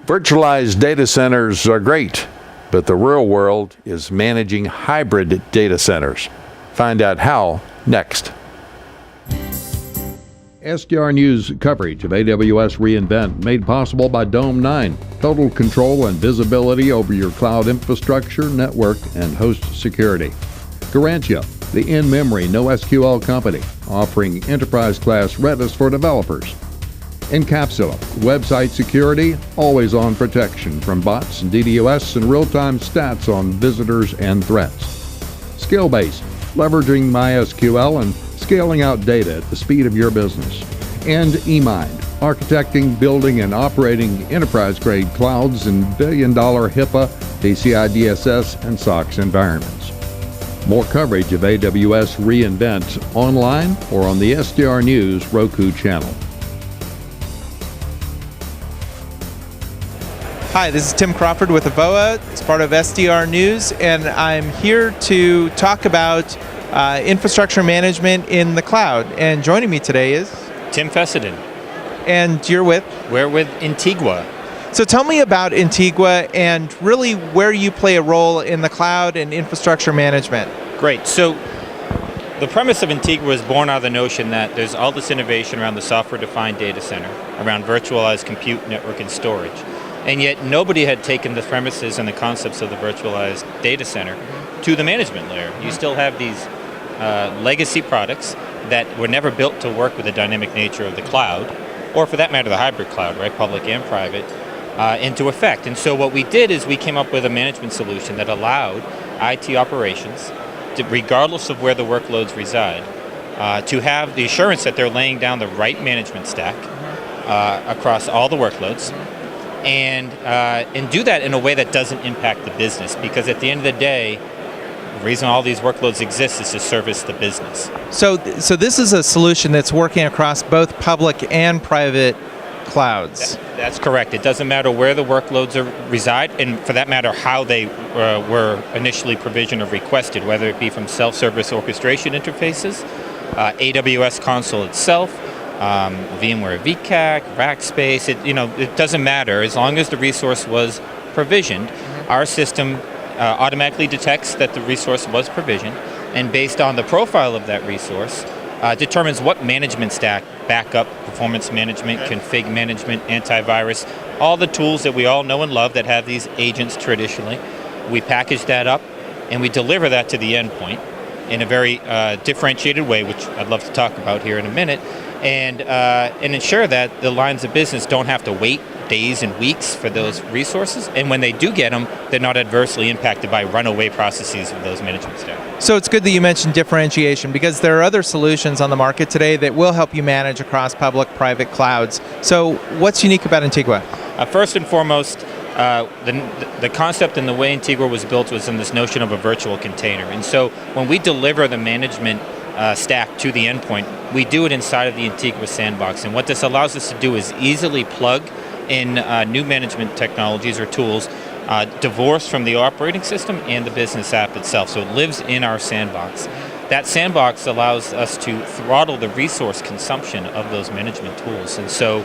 Virtualized data centers are great, but the real world is managing hybrid data centers. Find out how next. SDR News coverage of AWS reInvent made possible by Dome 9. Total control and visibility over your cloud infrastructure, network, and host security. Garantia, the in-memory NoSQL company, offering enterprise-class Redis for developers. Encapsula, website security, always-on protection from bots and DDoS and real-time stats on visitors and threats. Skillbase, leveraging MySQL and scaling out data at the speed of your business. And eMind, architecting, building, and operating enterprise-grade clouds in billion-dollar HIPAA, PCI DSS, and SOX environments. More coverage of AWS reInvent online or on the SDR News Roku channel. Hi, this is Tim Crawford with Avoa. It's part of SDR News, and I'm here to talk about infrastructure management in the cloud. And joining me today is Tim Fessenden. And you're with? We're with Intigua. So tell me about Intigua and really where you play a role in the cloud and infrastructure management. Great. So the premise of Intigua was born out of the notion that there's all this innovation around the software-defined data center, around virtualized compute, network, and storage. And yet nobody had taken the premises and the concepts of the virtualized data center to the management layer. You still have these legacy products that were never built to work with the dynamic nature of the cloud, or for that matter, the hybrid cloud, right, public and private, into effect. And so what we did is we came up with a management solution that allowed IT operations, regardless of where the workloads reside, to have the assurance that they're laying down the right management stack across all the workloads, and do that in a way that doesn't impact the business, because at the end of the day, the reason all these workloads exist is to service the business. So this is a solution that's working across both public and private clouds. That's correct. It doesn't matter where the workloads reside, and for that matter, how they were initially provisioned or requested, whether it be from self-service orchestration interfaces, AWS console itself, VMware VCAC, Rackspace. It doesn't matter as long as the resource was provisioned. Our system automatically detects that the resource was provisioned, and based on the profile of that resource, determines what management stack, backup, performance management, config management, antivirus, all the tools that we all know and love that have these agents traditionally. We package that up and we deliver that to the endpoint in a very differentiated way, which I'd love to talk about here in a minute, and ensure that the lines of business don't have to wait days and weeks for those resources, and when they do get them, they're not adversely impacted by runaway processes of those management staff. So it's good that you mentioned differentiation, because there are other solutions on the market today that will help you manage across public-private clouds. So what's unique about Intigua? First and foremost, the concept and the way Intigua was built was in this notion of a virtual container. And so when we deliver the management stack to the endpoint, we do it inside of the Intigua sandbox. And what this allows us to do is easily plug in new management technologies or tools divorced from the operating system and the business app itself. So it lives in our sandbox. That sandbox allows us to throttle the resource consumption of those management tools. And so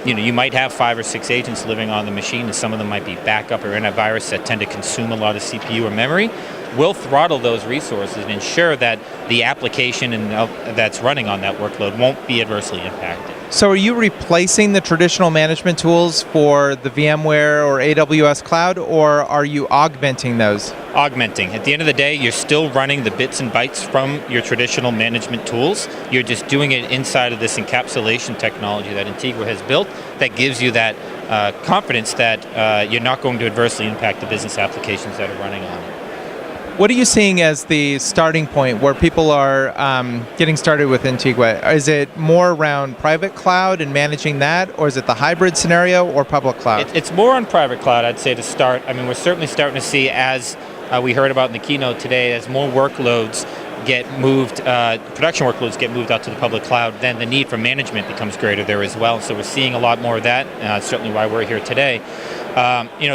you might have 5 or 6 agents living on the machine, and some of them might be backup or antivirus that tend to consume a lot of CPU or memory. We'll throttle those resources and ensure that the application that's running on that workload won't be adversely impacted. So are you replacing the traditional management tools for the VMware or AWS cloud, or are you augmenting those? Augmenting. At the end of the day, you're still running the bits and bytes from your traditional management tools. You're just doing it inside of this encapsulation technology that Intigua has built that gives you that confidence that you're not going to adversely impact the business applications that are running on it. What are you seeing as the starting point where people are getting started with Intigua? Is it more around private cloud and managing that, or is it the hybrid scenario or public cloud? It's more on private cloud, I'd say, to start. I mean, we're certainly starting to see, as we heard about in the keynote today, as more workloads get moved, production workloads get moved out to the public cloud, then the need for management becomes greater there as well. So we're seeing a lot more of that. That's certainly why we're here today.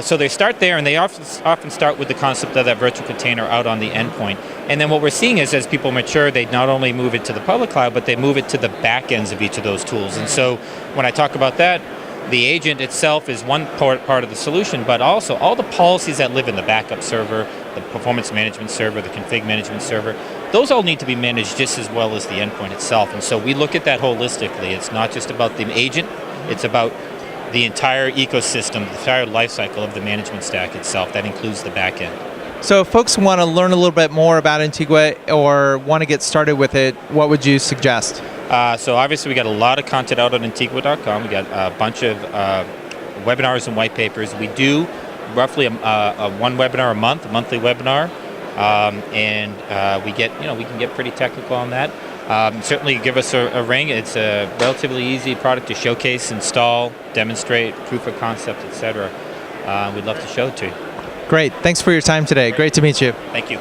So they start there, and they often start with the concept of that virtual container out on the endpoint. And then what we're seeing is, as people mature, they not only move it to the public cloud, but they move it to the back ends of each of those tools. And so when I talk about that, the agent itself is one part of the solution, but also all the policies that live in the backup server, the performance management server, the config management server, those all need to be managed just as well as the endpoint itself. And so we look at that holistically. It's not just about the agent, it's about the entire ecosystem, the entire life cycle of the management stack itself. That includes the back end. So if folks want to learn a little bit more about Intigua or want to get started with it, what would you suggest? So obviously we got a lot of content out on Intigua.com. We got a bunch of webinars and white papers. We do roughly a one webinar a month, a monthly webinar, and we can get pretty technical on that. Certainly give us a ring. It's a relatively easy product to showcase, install, demonstrate, proof of concept, etc. We'd love to show it to you. Great. Thanks for your time today. Great to meet you. Thank you.